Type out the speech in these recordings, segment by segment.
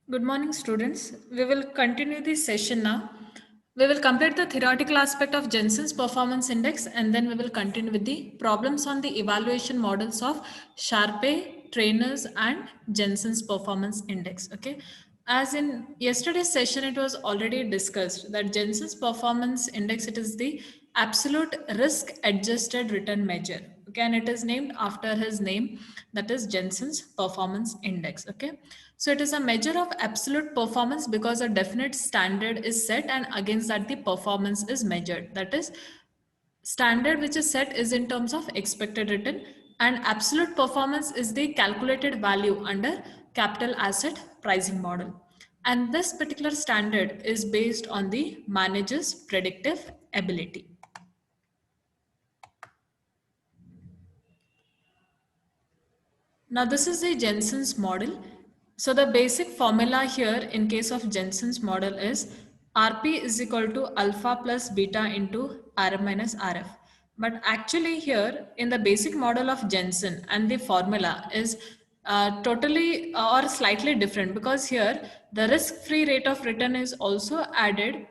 Good morning, students. We will continue this session now. We will complete the theoretical aspect of Jensen's Performance Index, and then we will continue with the problems on the evaluation models of Sharpe, Trainers, and Jensen's Performance Index. Okay. As in yesterday's session, it was already discussed that Jensen's Performance Index, it is the absolute risk adjusted return measure. Okay, and it is named after his name, that is Jensen's Performance Index. Okay, so it is a measure of absolute performance because a definite standard is set and against that the performance is measured. That is, standard which is set is in terms of expected return, and absolute performance is the calculated value under capital asset pricing model. And this particular standard is based on the manager's predictive ability. Now this is the Jensen's model. So the basic formula here in case of Jensen's model is RP is equal to alpha plus beta into RM minus RF. But actually here in the basic model of Jensen, and the formula is totally or slightly different, because here the risk-free rate of return is also added,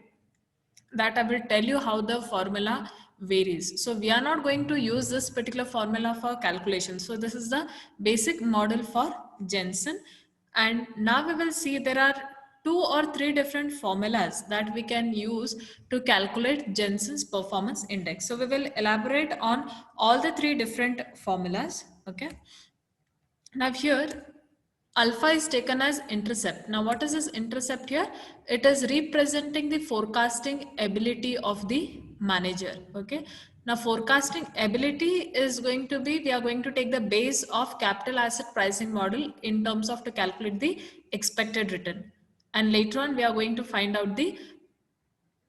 that I will tell you how the formula varies. So we are not going to use this particular formula for calculation. So this is the basic model for Jensen. And now we will see there are 2 or 3 different formulas that we can use to calculate Jensen's performance index. So we will elaborate on all the 3 different formulas. Okay. Now here alpha is taken as intercept. Now what is this intercept here? It is representing the forecasting ability of the manager. Okay. Now forecasting ability is going to be, we are going to take the base of capital asset pricing model in terms of to calculate the expected return. And later on we are going to find out the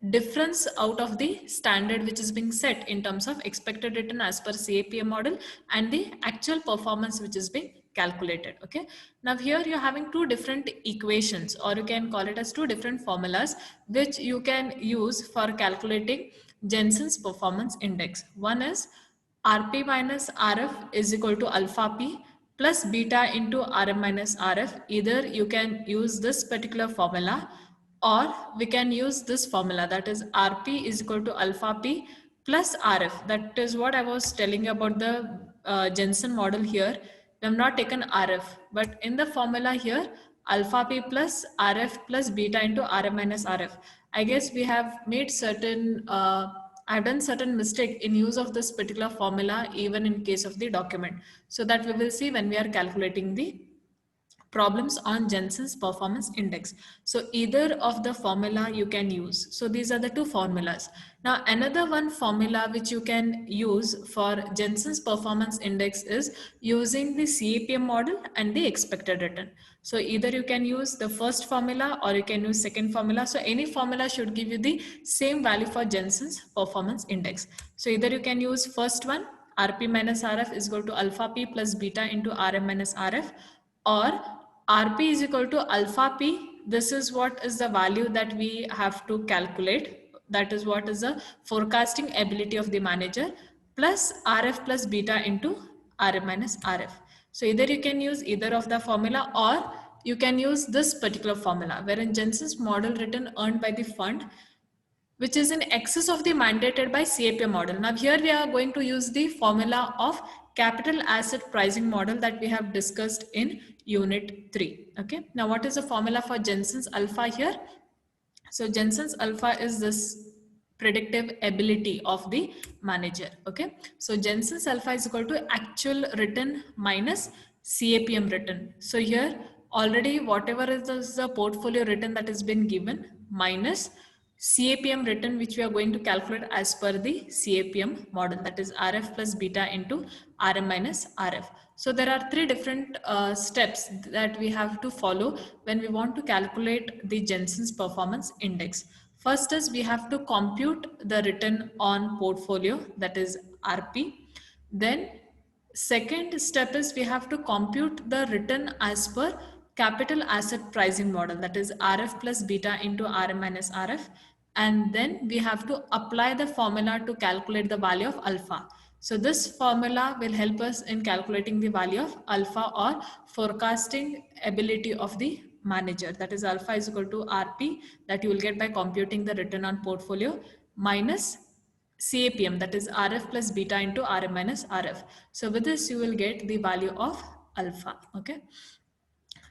difference out of the standard which is being set in terms of expected return as per CAPM model and the actual performance which is being calculated. Okay, now here you're having 2 different equations, or you can call it as 2 different formulas which you can use for calculating Jensen's performance index. One is RP minus RF is equal to alpha P plus beta into RM minus RF. Either you can use this particular formula, or we can use this formula, that is RP is equal to alpha P plus RF. That is what I was telling you about the Jensen model here. We have not taken RF, but in the formula here, alpha P plus RF plus beta into RM minus RF. I guess we have made certain, I've done certain mistake in use of this particular formula even in case of the document. So that we will see when we are calculating the problems on Jensen's performance index. So either of the formula you can use. So these are the 2 formulas. Now another one formula which you can use for Jensen's performance index is using the CAPM model and the expected return. So either you can use the first formula or you can use second formula. So any formula should give you the same value for Jensen's performance index. So either you can use first one, RP minus RF is equal to alpha P plus beta into RM minus RF, or RP is equal to alpha P. This is what is the value that we have to calculate. That is what is the forecasting ability of the manager, plus RF plus beta into RM minus RF. So either you can use either of the formula, or you can use this particular formula, wherein Jensen's model return earned by the fund, which is in excess of the mandated by CAPM model. Now here we are going to use the formula of capital asset pricing model that we have discussed in unit 3. Okay. Now what is the formula for Jensen's alpha here? So Jensen's alpha is this predictive ability of the manager. Okay. So Jensen's alpha is equal to actual return minus CAPM return. So here already whatever is the portfolio return that has been given minus CAPM return, which we are going to calculate as per the CAPM model, that is RF plus beta into RM minus RF. So there are three different steps that we have to follow when we want to calculate the Jensen's performance index. First is we have to compute the return on portfolio, that is RP. Then second step is we have to compute the return as per capital asset pricing model, that is RF plus beta into RM minus RF. And then we have to apply the formula to calculate the value of alpha. So this formula will help us in calculating the value of alpha or forecasting ability of the manager. That is alpha is equal to RP that you will get by computing the return on portfolio minus CAPM, that is RF plus beta into RM minus RF. So with this you will get the value of alpha. Okay.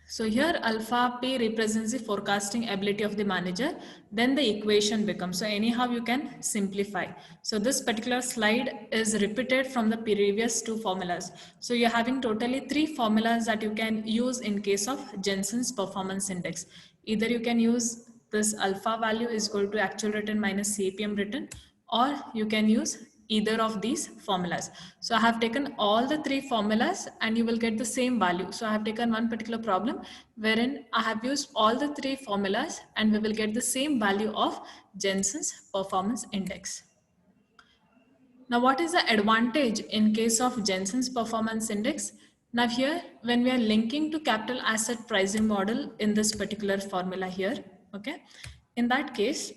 So here alpha P represents the forecasting ability of the manager. Then the equation becomes, so anyhow you can simplify. So this particular slide is repeated from the previous two formulas. So you're having totally three formulas that you can use in case of Jensen's performance index. Either you can use this alpha value is equal to actual return minus CPM return, or you can use either of these formulas. So I have taken all the three formulas and you will get the same value. So I have taken one particular problem wherein I have used all the three formulas and we will get the same value of Jensen's performance index. Now what is the advantage in case of Jensen's performance index? Now here when we are linking to capital asset pricing model in this particular formula here, okay, in that case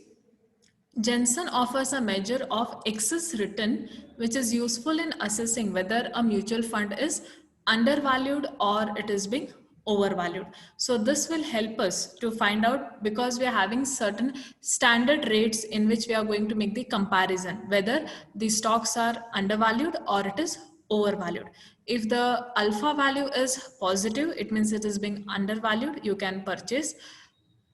Jensen offers a measure of excess return which is useful in assessing whether a mutual fund is undervalued or it is being overvalued. So this will help us to find out, because we are having certain standard rates in which we are going to make the comparison whether the stocks are undervalued or it is overvalued. If the alpha value is positive, it means it is being undervalued, you can purchase.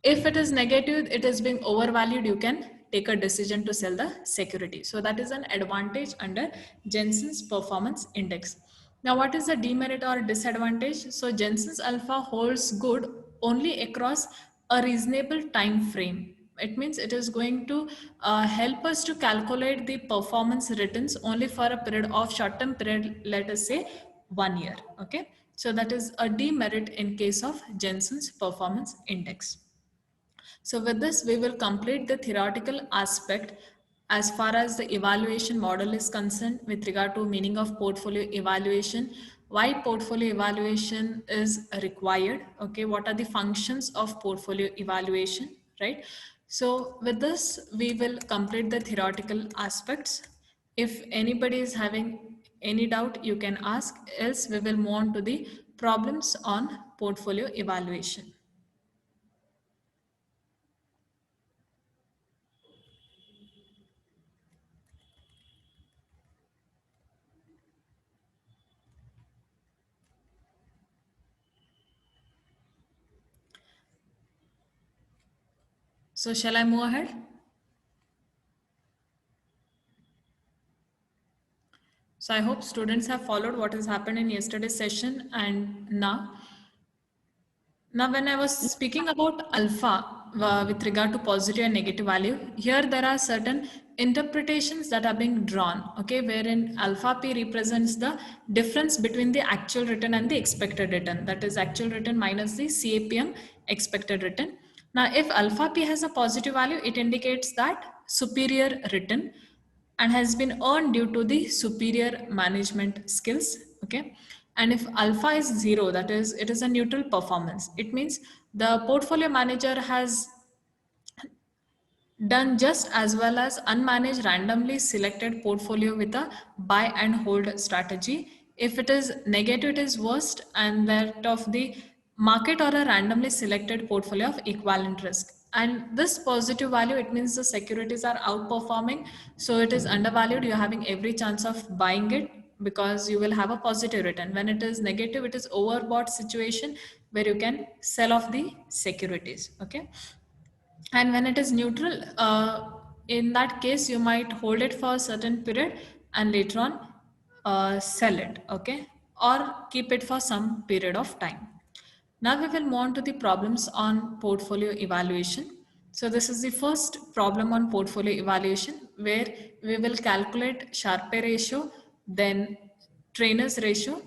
If it is negative, it is being overvalued, you can take a decision to sell the security. So that is an advantage under Jensen's performance index. Now what is the demerit or disadvantage? So Jensen's alpha holds good only across a reasonable time frame. It means it is going to help us to calculate the performance returns only for a period of short term period, let us say 1 year. Okay, so that is a demerit in case of Jensen's performance index. So with this, we will complete the theoretical aspect as far as the evaluation model is concerned with regard to meaning of portfolio evaluation, why portfolio evaluation is required, okay, what are the functions of portfolio evaluation, right? So with this, we will complete the theoretical aspects. If anybody is having any doubt, you can ask, else we will move on to the problems on portfolio evaluation. So shall I move ahead? So I hope students have followed what has happened in yesterday's session and now. Now, when I was speaking about alpha with regard to positive and negative value, here there are certain interpretations that are being drawn, okay, wherein alpha p represents the difference between the actual return and the expected return, that is actual return minus the CAPM expected return. Now, if alpha p has a positive value, it indicates that superior return and has been earned due to the superior management skills, okay. And if alpha is 0, that is it is a neutral performance, it means the portfolio manager has done just as well as unmanaged randomly selected portfolio with a buy and hold strategy. If it is negative, it is worst, and that of the market or a randomly selected portfolio of equivalent risk. And this positive value, it means the securities are outperforming, so it is undervalued, you're having every chance of buying it because you will have a positive return. When it is negative, it is overbought situation where you can sell off the securities, okay. And when it is neutral, in that case you might hold it for a certain period and later on sell it, okay, or keep it for some period of time. Now we will move on to the problems on portfolio evaluation. So this is the first problem on portfolio evaluation where we will calculate Sharpe ratio, then Trainer's ratio,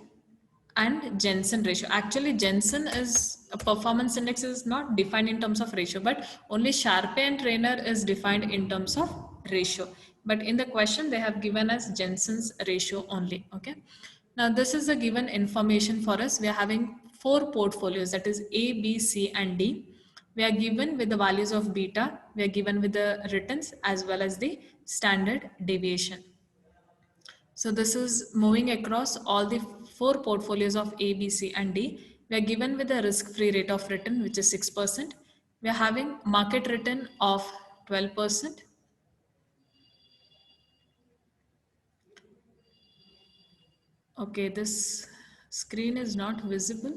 and Jensen ratio. Actually, Jensen is a performance index is not defined in terms of ratio, but only Sharpe and Trainer is defined in terms of ratio. But in the question, they have given us Jensen's ratio only. Okay. Now, this is the given information for us. We are having four portfolios, that is A, B, C, and D. We are given with the values of beta. We are given with the returns as well as the standard deviation. So this is moving across all the four portfolios of A, B, C, and D. We are given with a risk-free rate of return, which is 6%. We are having market return of 12%. Okay, this screen is not visible.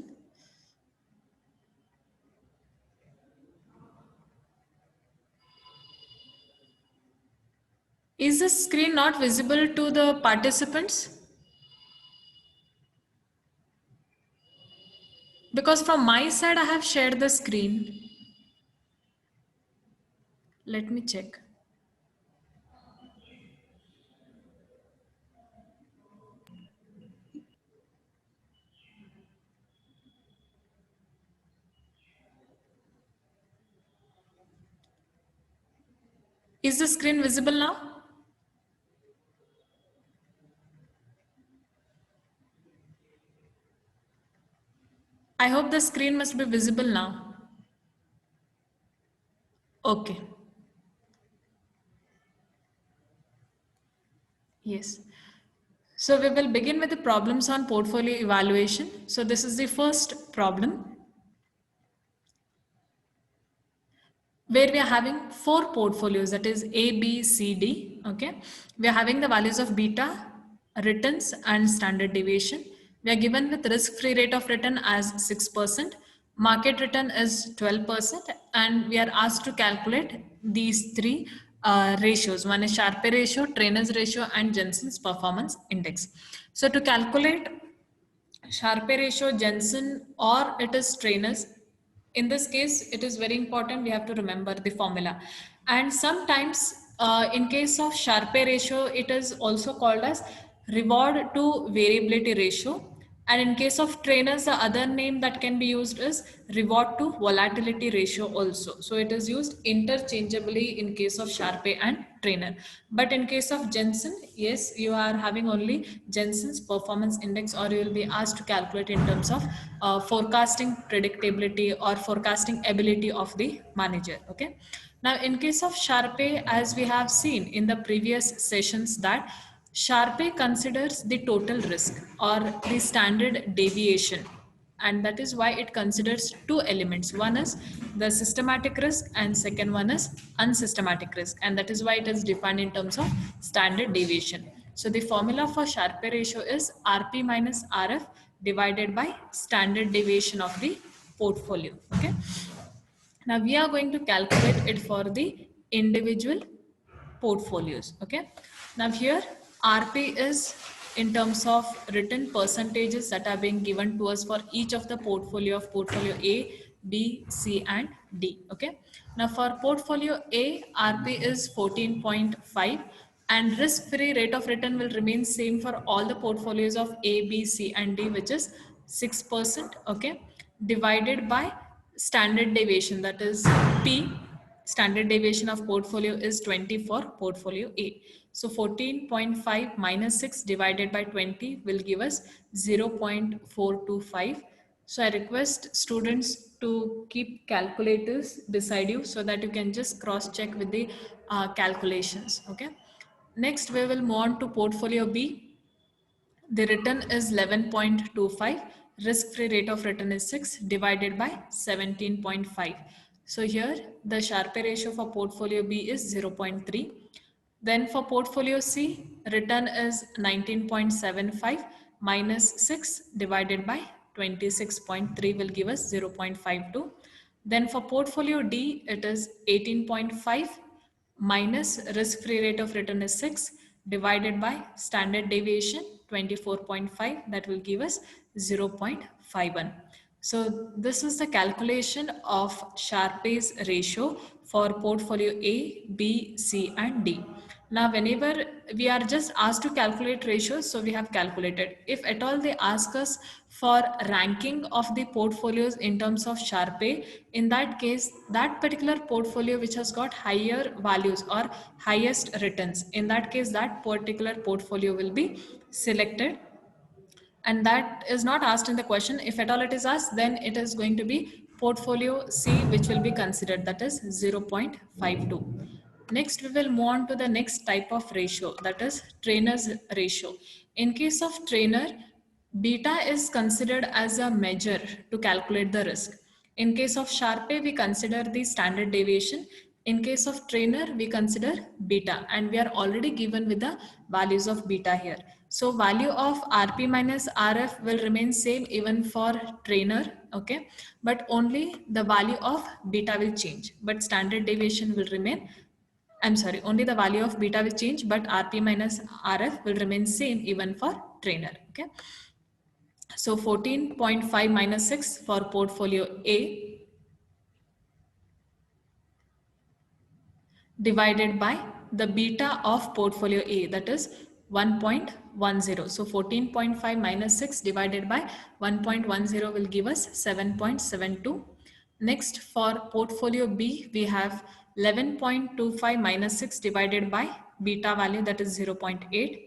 Is the screen not visible to the participants? Because from my side, I have shared the screen. Let me check. Is the screen visible now? I hope the screen must be visible now. Okay. Yes. So we will begin with the problems on portfolio evaluation. So this is the first problem where we are having four portfolios, that is A, B, C, D. Okay. We are having the values of beta, returns and standard deviation. We are given with risk-free rate of return as 6%. Market return is 12%, and we are asked to calculate these three ratios. One is Sharpe ratio, Trainer's ratio, and Jensen's performance index. So to calculate Sharpe ratio, Jensen, or it is Trainers. In this case, it is very important. We have to remember the formula. And sometimes, in case of Sharpe ratio, it is also called as reward to variability ratio. And in case of trainers, the other name that can be used is reward to volatility ratio also. So it is used interchangeably in case of Sharpe and trainer. But in case of Jensen, yes, you are having only Jensen's performance index, or you will be asked to calculate in terms of forecasting predictability or forecasting ability of the manager. Okay. Now, in case of Sharpe, as we have seen in the previous sessions, that Sharpe considers the total risk or the standard deviation, and that is why it considers two elements. One is the systematic risk, and second one is unsystematic risk, and that is why it is defined in terms of standard deviation. So the formula for Sharpe ratio is RP minus RF divided by standard deviation of the portfolio. Okay. Now we are going to calculate it for the individual portfolios. Okay. Now here RP is in terms of written percentages that are being given to us for each of the portfolio of portfolio A, B, C, and D. Okay. Now for portfolio A, RP is 14.5, and risk-free rate of return will remain same for all the portfolios of A, B, C, and D, which is 6%. Okay. Divided by standard deviation, that is P. Standard deviation of portfolio is 20 for portfolio A. So 14.5 minus 6 divided by 20 will give us 0.425. So I request students to keep calculators beside you so that you can just cross check with the calculations. Okay. Next, we will move on to portfolio B. The return is 11.25. Risk-free rate of return is 6 divided by 17.5. So here the Sharpe ratio for portfolio B is 0.3. Then for portfolio C, return is 19.75 minus 6 divided by 26.3 will give us 0.52. Then for portfolio D, it is 18.5 minus risk-free rate of return is 6 divided by standard deviation 24.5, that will give us 0.51. So this is the calculation of Sharpe's ratio for portfolio A, B, C, and D. Now, whenever we are just asked to calculate ratios, so we have calculated. If at all they ask us for ranking of the portfolios in terms of Sharpe, in that case, that particular portfolio which has got higher values or highest returns, in that case, that particular portfolio will be selected, and that is not asked in the question. If at all it is asked, then it is going to be portfolio C, which will be considered, that is 0.52. Next, we will move on to the next type of ratio, that is trainer's ratio. In case of trainer, beta is considered as a measure to calculate the risk. In case of Sharpe, we consider the standard deviation. In case of trainer, we consider beta, and we are already given with the values of beta here. So value of RP minus RF will remain same even for trainer, okay? But only the value of beta will change, but standard deviation will remain. I'm sorry, only the value of beta will change, but RP minus RF will remain same even for trainer, okay? So 14.5 minus 6 for portfolio A divided by the beta of portfolio A, that is 1.10. So 14.5 minus 6 divided by 1.10 will give us 7.72. Next, for portfolio B, we have 11.25 minus 6 divided by beta value, that is 0.8.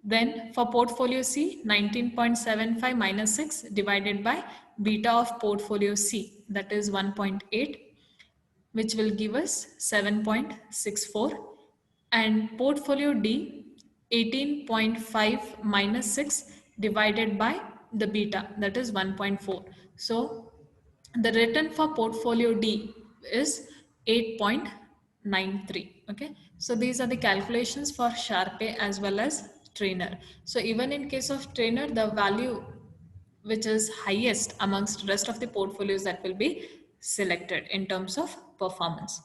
Then for portfolio C, 19.75 minus 6 divided by beta of portfolio C, that is 1.8, which will give us 7.64. And portfolio D, 18.5 minus 6 divided by the beta, that is 1.4. So the return for portfolio D is 8.93. Okay, so these are the calculations for Sharpe as well as trainer. So even in case of trainer, the value which is highest amongst rest of the portfolios, that will be selected in terms of performance.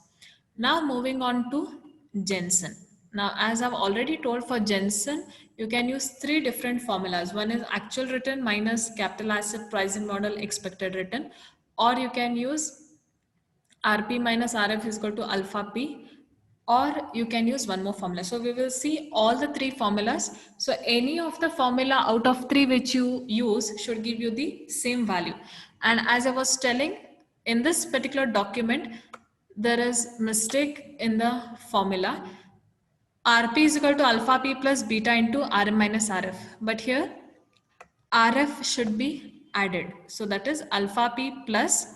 Now moving on to Jensen. Now, as I've already told, for Jensen, you can use three different formulas. One is actual return minus capital asset pricing model expected return, or you can use RP minus RF is equal to alpha P, or you can use one more formula. So we will see all the three formulas. So any of the formula out of three which you use should give you the same value. And as I was telling, in this particular document, there is mistake in the formula. RP is equal to alpha P plus beta into RM minus RF. But here RF should be added. So that is alpha P plus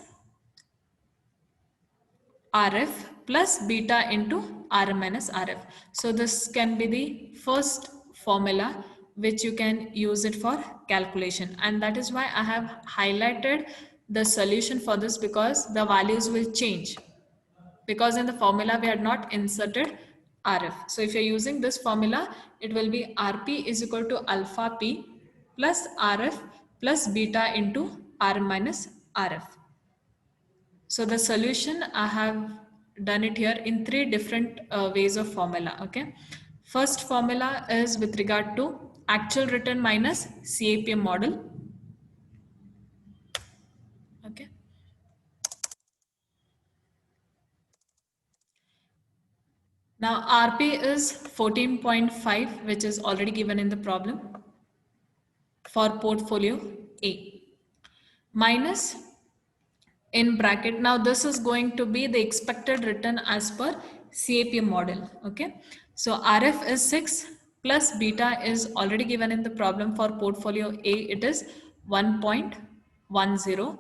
RF plus beta into RM minus RF. So this can be the first formula which you can use it for calculation, and that is why I have highlighted the solution for this, because the values will change, because in the formula we had not inserted RF. So if you're using this formula, it will be RP is equal to alpha P plus RF plus beta into R minus RF. So the solution, I have done it here in three different ways of formula. Okay. First formula is with regard to actual return minus CAPM model. Okay. Now RP is 14.5, which is already given in the problem for portfolio A, minus in bracket. Now this is going to be the expected return as per CAPM model. Okay, so RF is 6 plus beta is already given in the problem for portfolio A, it is 1.10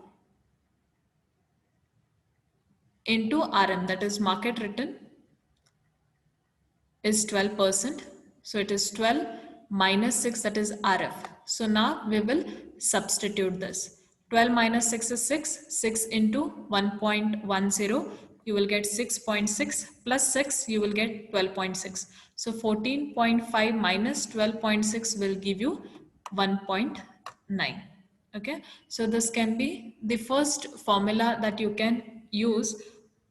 into RM, that is market return is 12%. So it is 12 minus 6, that is RF. So now we will substitute this. 12 minus 6 is 6. 6 into 1.10, you will get 6.6 plus 6, you will get 12.6. So 14.5 minus 12.6 will give you 1.9. Okay, so this can be the first formula that you can use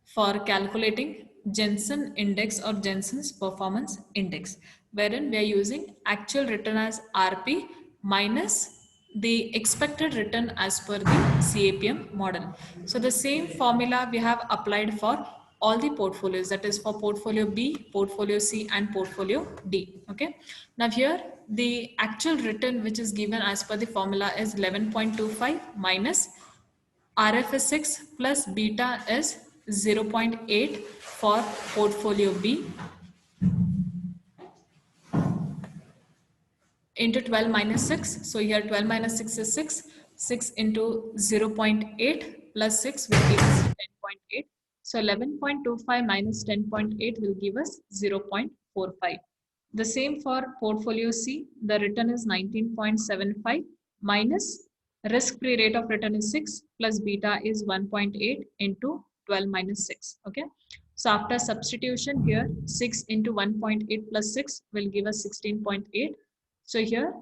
for calculating Jensen index or Jensen's performance index, wherein we are using actual return as RP minus the expected return as per the CAPM model. So the same formula we have applied for all the portfolios, that is for portfolio B, portfolio C and portfolio D. Okay. Now here the actual return which is given as per the formula is 11.25 minus RF is 6 plus beta is 0.8 for portfolio B into 12 minus 6. So here 12 minus 6 is 6. 6 into 0.8 plus 6 will give us 10.8. So 11.25 minus 10.8 will give us 0.45. The same for portfolio C. The return is 19.75 minus risk-free rate of return is 6 plus beta is 1.8 into 12 minus 6. Okay. So after substitution here, 6 into 1.8 plus 6 will give us 16.8. So here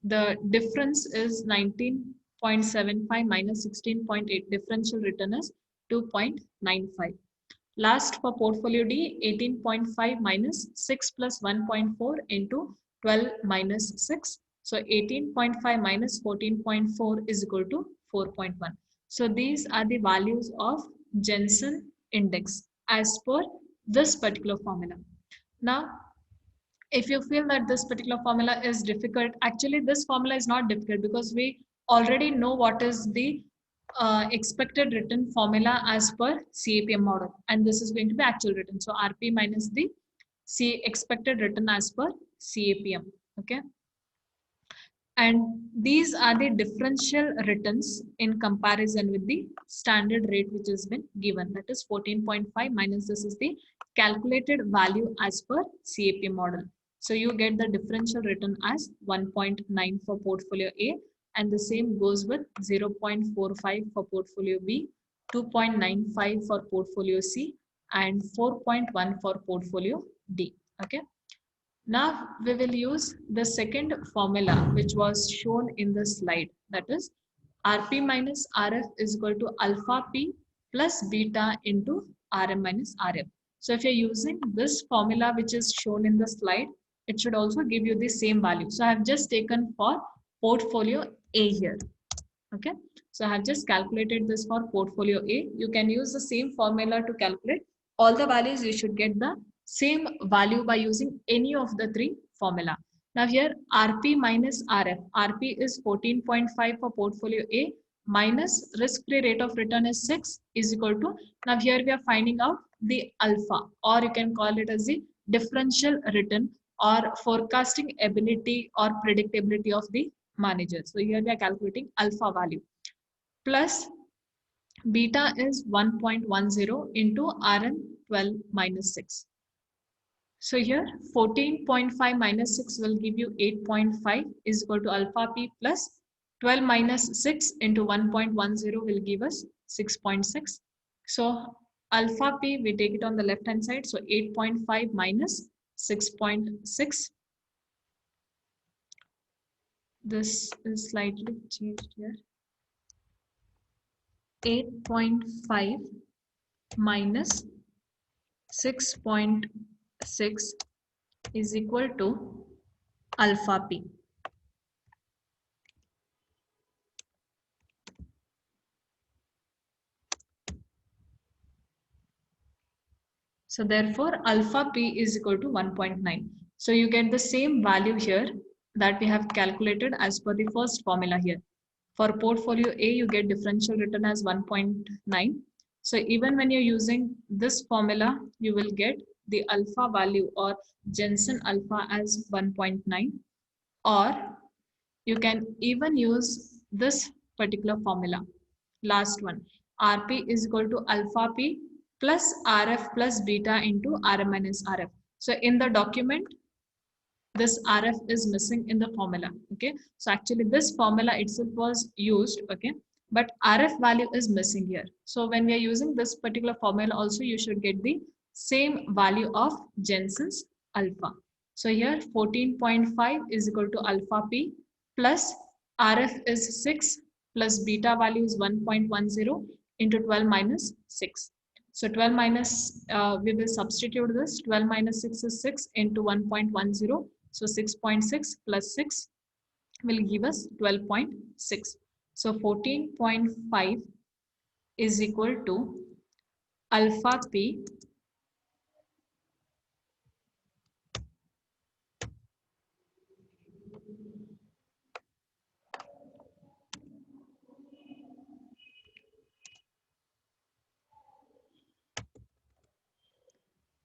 the difference is 19.75 minus 16.8. Differential return is 2.95. Last for portfolio D, 18.5 minus 6 plus 1.4 into 12 minus 6. So 18.5 minus 14.4 is equal to 4.1. So these are the values of Jensen index as per this particular formula. Now, if you feel that this particular formula is difficult, actually this formula is not difficult because we already know what is the expected return formula as per CAPM model, and this is going to be actual return. So RP minus the expected return as per CAPM. Okay. And these are the differential returns in comparison with the standard rate which has been given. That is 14.5 minus this is the calculated value as per CAP model. So you get the differential return as 1.9 for portfolio A, and the same goes with 0.45 for portfolio B, 2.95 for portfolio C, and 4.1 for portfolio D. Okay. Now we will use the second formula which was shown in the slide, that is Rp minus Rf is equal to alpha P plus beta into Rm minus Rf. So if you're using this formula which is shown in the slide, it should also give you the same value. So I have just taken for portfolio A here. Okay. So I have just calculated this for portfolio A. You can use the same formula to calculate all the values. You should get the same value by using any of the three formula. Now here RP minus RF. RP is 14.5 for portfolio A minus risk-free rate of return is 6 is equal to, now here we are finding out the alpha, or you can call it as the differential return or forecasting ability or predictability of the manager. So here we are calculating alpha value plus beta is 1.10 into Rn 12 minus 6. So here 14.5 minus 6 will give you 8.5 is equal to alpha P plus 12 minus 6 into 1.10 will give us 6.6. So alpha P, we take it on the left hand side. So 8.5 minus 6.6. This is slightly changed here. 8.5 minus 6.6 is equal to alpha P. So therefore alpha P is equal to 1.9. So you get the same value here that we have calculated as per the first formula here. For portfolio A, you get differential return as 1.9. So even when you're using this formula, you will get the alpha value or Jensen alpha as 1.9, or you can even use this particular formula. Last one, Rp is equal to alpha P plus Rf plus beta into Rm minus Rf. So in the document, this RF is missing in the formula. Okay, so actually this formula itself was used, okay, but RF value is missing here. So when we are using this particular formula also, you should get the same value of Jensen's alpha. So here 14.5 is equal to alpha P plus RF is 6 plus beta value is 1.10 into 12 minus 6. So 12 minus, we will substitute this. 12 minus 6 is 6 into 1.10. So 6.6 plus 6 will give us 12.6. So 14.5 is equal to alpha p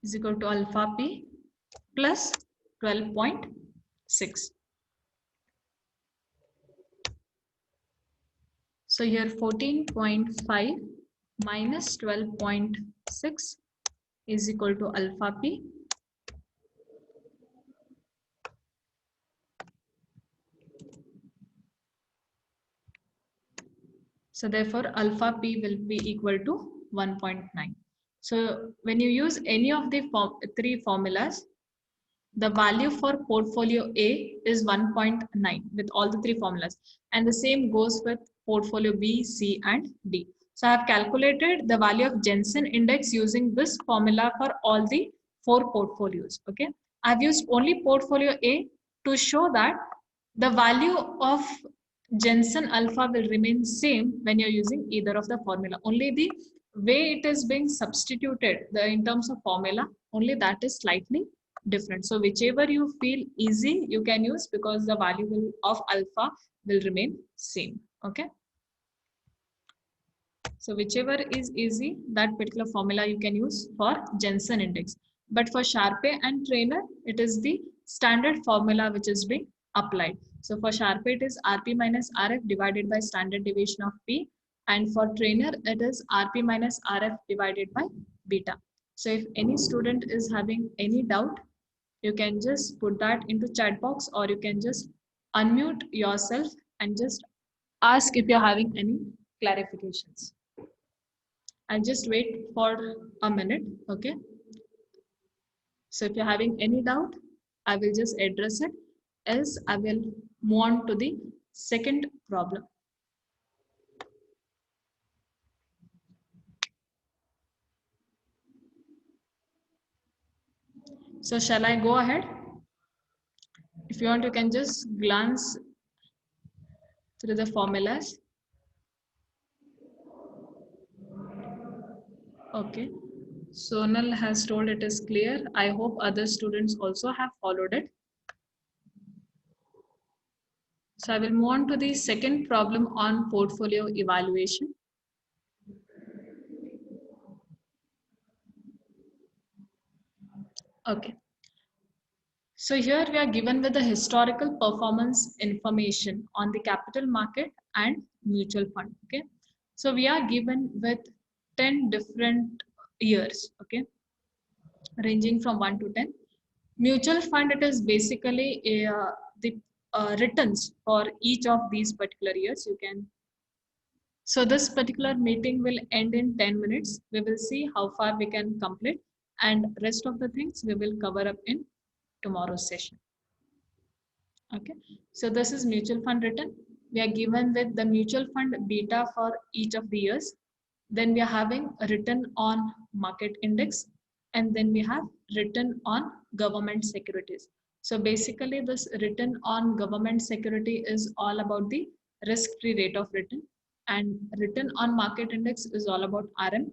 is equal to alpha p plus 12.6. So here 14.5 minus 12.6 is equal to alpha p. So therefore alpha p will be equal to 1.9. So when you use any of the three formulas, the value for portfolio A is 1.9 with all the three formulas, and the same goes with portfolio B, C and D. So I have calculated the value of Jensen index using this formula for all the four portfolios. Okay, I have used only portfolio A to show that the value of Jensen alpha will remain same when you're using either of the formula. Only the way it is being substituted in terms of formula, only that is slightly different. So whichever you feel easy, you can use, because the value of alpha will remain same. Okay. So whichever is easy, that particular formula you can use for Jensen index. But for Sharpe and Trainer, it is the standard formula which is being applied. So for Sharpe, it is Rp minus Rf divided by standard deviation of P. And for Trainer, it is Rp minus Rf divided by beta. So if any student is having any doubt, you can just put that into chat box, or you can just unmute yourself and just ask if you're having any clarifications. I'll just wait for a minute. Okay. So if you're having any doubt, I will just address it, else I will move on to the second problem. So shall I go ahead? If you want, you can just glance through the formulas. Okay. Sonal has told it is clear. I hope other students also have followed it. So I will move on to the second problem on portfolio evaluation. Okay. So here we are given with the historical performance information on the capital market and mutual fund. Okay. So we are given with 10 different years. Okay. Ranging from 1 to 10. Mutual fund, it is basically the returns for each of these particular years. You can. So this particular meeting will end in 10 minutes. We will see how far we can complete, and rest of the things we will cover up in tomorrow's session. Okay, so this is mutual fund return. We are given with the mutual fund beta for each of the years. Then we are having a return on market index, and then we have return on government securities. So basically this return on government security is all about the risk-free rate of return, and return on market index is all about RM,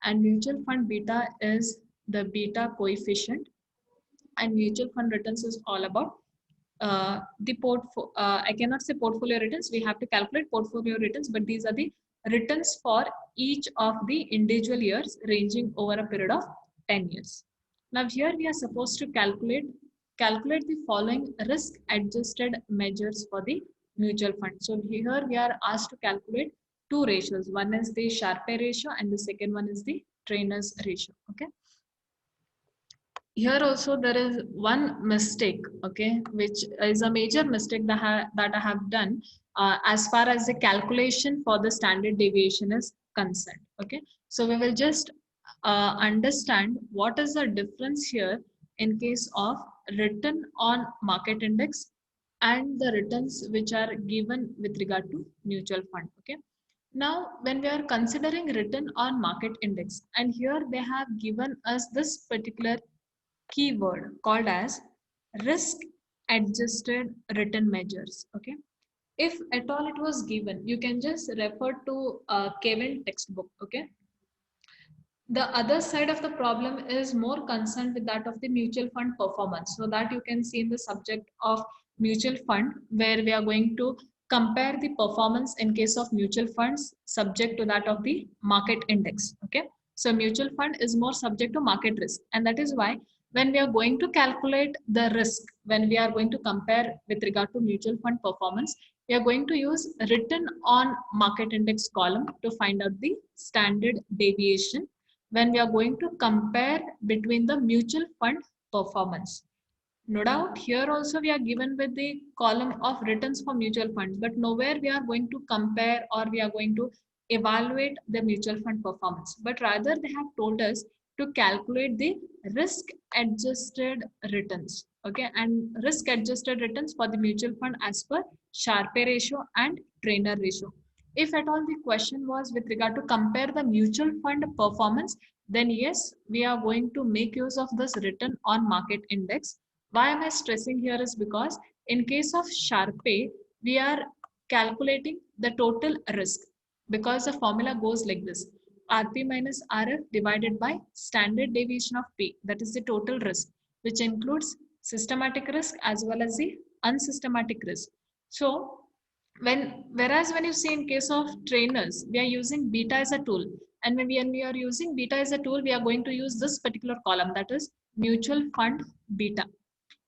and mutual fund beta is the beta coefficient, and mutual fund returns is all about I cannot say portfolio returns. We have to calculate portfolio returns, but these are the returns for each of the individual years ranging over a period of 10 years. Now here we are supposed to calculate the following risk adjusted measures for the mutual fund. So here we are asked to calculate two ratios. One is the Sharpe ratio and the second one is the Trainer's ratio. Okay. Here also there is one mistake, okay, which is a major mistake that I have done as far as the calculation for the standard deviation is concerned. Okay, so we will just understand what is the difference here in case of return on market index and the returns which are given with regard to mutual fund. Okay, now when we are considering return on market index, and here they have given us this particular keyword called as risk adjusted return measures. Okay, if at all it was given, you can just refer to Kevin textbook. Okay, The other side of the problem is more concerned with that of the mutual fund performance. So that you can see in the subject of mutual fund, where we are going to compare the performance in case of mutual funds subject to that of the market index. Okay. So mutual fund is more subject to market risk. And that is why when we are going to calculate the risk, when we are going to compare with regard to mutual fund performance, we are going to use written on market index column to find out the standard deviation when we are going to compare between the mutual fund performance. No doubt here also we are given with the column of returns for mutual funds, but nowhere we are going to compare or we are going to evaluate the mutual fund performance, but rather they have told us to calculate the risk adjusted returns. Okay, and risk adjusted returns for the mutual fund as per Sharpe ratio and Trainer ratio. If at all the question was with regard to compare the mutual fund performance, then yes, we are going to make use of this return on market index. Why am I stressing here is because in case of Sharpe, we are calculating the total risk, because the formula goes like this: RP minus RF divided by standard deviation of P, that is the total risk, which includes systematic risk as well as the unsystematic risk. So whereas when you see in case of trainers, we are using beta as a tool, and when we are using beta as a tool, we are going to use this particular column, that is mutual fund beta.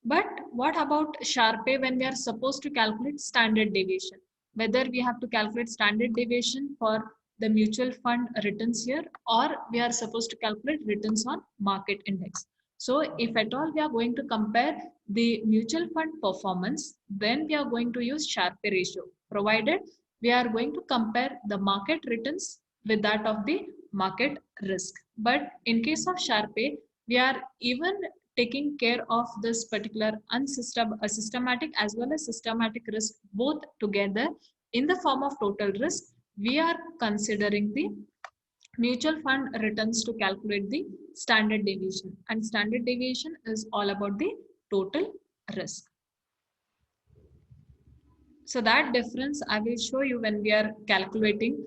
But what about Sharpe when we are supposed to calculate standard deviation? Whether we have to calculate standard deviation for the mutual fund returns here, or we are supposed to calculate returns on market index. So if at all we are going to compare the mutual fund performance, then we are going to use Sharpe ratio, provided we are going to compare the market returns with that of the market risk. But in case of Sharpe, we are even taking care of this particular systematic as well as systematic risk both together in the form of total risk. We are considering the mutual fund returns to calculate the standard deviation, and standard deviation is all about the total risk. So that difference I will show you when we are calculating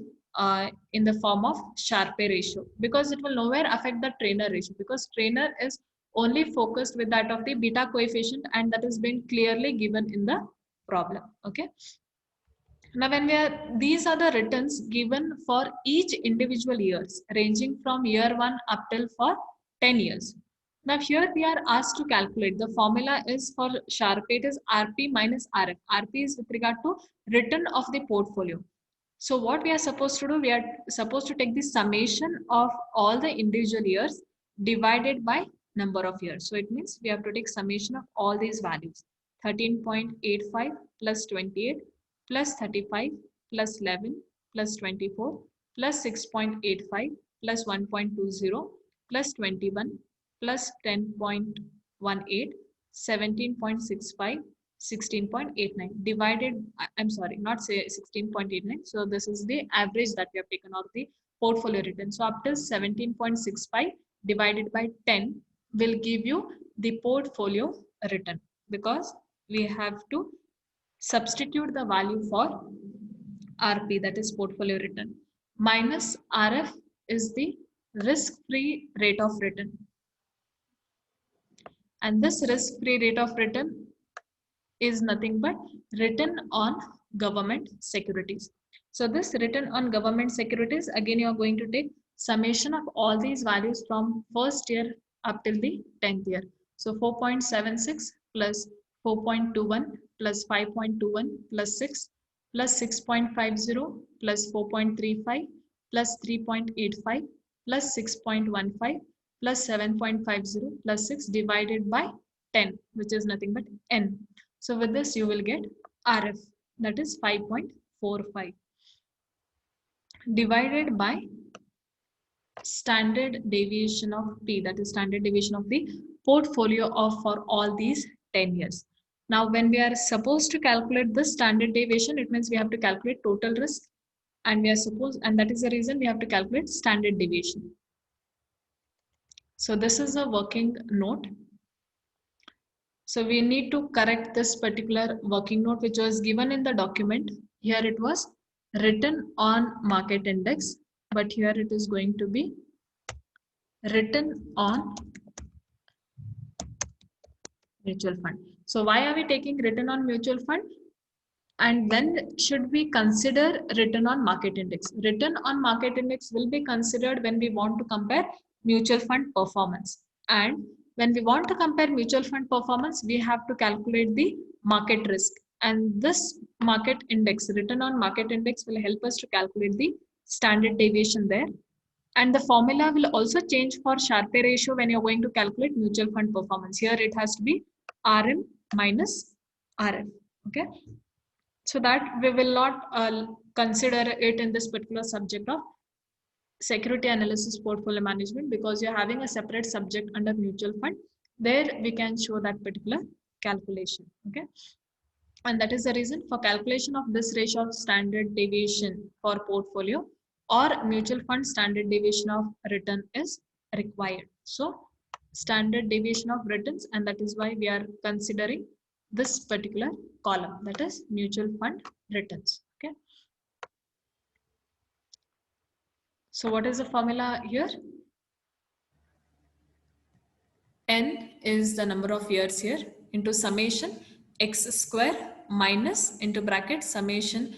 in the form of Sharpe ratio, because it will nowhere affect the trainer ratio, because trainer is only focused with that of the beta coefficient, and that has been clearly given in the problem. Okay. Now when we are, these are the returns given for each individual years ranging from year 1 up till for 10 years. Now here we are asked to calculate, the formula is for Sharpe, it is RP minus RF. RP is with regard to return of the portfolio. So what we are supposed to do, we are supposed to take the summation of all the individual years divided by number of years. So it means we have to take summation of all these values. 13.85 plus 28 plus 35 plus 11 plus 24 plus 6.85 plus 1.20 plus 21 plus 10.18, 17.65, 16.89 divided, I'm sorry, not say 16.89. So this is the average that we have taken out the portfolio return. So up to 17.65 divided by 10 will give you the portfolio return, because we have to substitute the value for RP, that is portfolio return, minus RF is the risk-free rate of return. And this risk-free rate of return is nothing but return on government securities. So this return on government securities, again you are going to take summation of all these values from first year up till the 10th year. So 4.76 plus 4.21 plus 5.21 plus 6 plus 6.50 plus 4.35 plus 3.85 plus 6.15 plus 7.50 plus 6 divided by 10, which is nothing but n. So with this you will get RF, that is 5.45 divided by standard deviation of P, that is standard deviation of the portfolio of for all these 10 years. Now when we are supposed to calculate this standard deviation, it means we have to calculate total risk, and we are supposed, and that is the reason we have to calculate standard deviation. So this is a working note. So we need to correct this particular working note which was given in the document. Here it was written on market index, but here it is going to be written on mutual fund. So why are we taking return on mutual fund? And when should we consider return on market index? Return on market index will be considered when we want to compare mutual fund performance. And when we want to compare mutual fund performance, we have to calculate the market risk. And this market index, return on market index, will help us to calculate the standard deviation there. And the formula will also change for Sharpe ratio when you're going to calculate mutual fund performance. Here it has to be RM minus RF. Okay. So that we will not consider it in this particular subject of security analysis portfolio management, because you're having a separate subject under mutual fund. There we can show that particular calculation. Okay. And that is the reason for calculation of this ratio of standard deviation for portfolio or mutual fund, standard deviation of return is required. So standard deviation of returns, and that is why we are considering this particular column, that is mutual fund returns. Okay. So what is the formula here? N is the number of years here into summation x square minus into bracket summation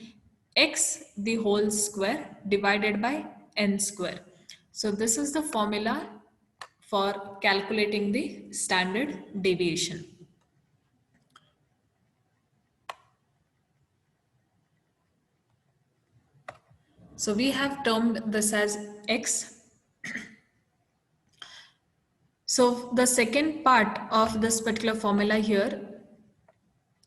x the whole square divided by n square. So this is the formula for calculating the standard deviation. So we have termed this as x. So the second part of this particular formula here,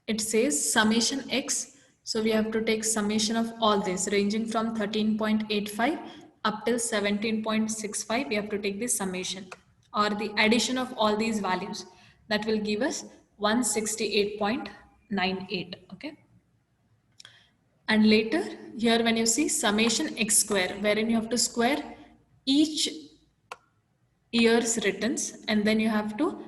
it says summation x. So we have to take summation of all this ranging from 13.85 up till 17.65. We have to take this summation or the addition of all these values. That will give us 168.98. Okay. And later here when you see summation x square, wherein you have to square each year's returns, and then you have to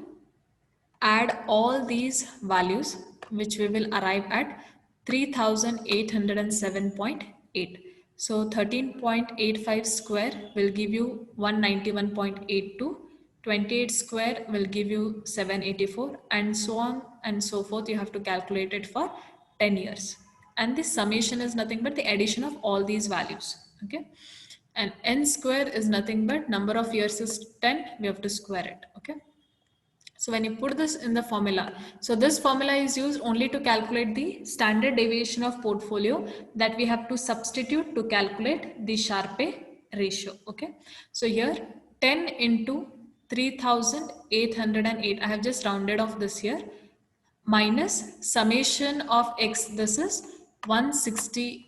add all these values, which we will arrive at 3807.8. So 13.85 square will give you 191.82. 28 square will give you 784, and so on and so forth. You have to calculate it for 10 years. And this summation is nothing but the addition of all these values. Okay. And n square is nothing but number of years is 10. We have to square it. Okay. So when you put this in the formula, so this formula is used only to calculate the standard deviation of portfolio that we have to substitute to calculate the Sharpe ratio. Okay. So here 10 into 3808, I have just rounded off this here, minus summation of x, this is 168.98.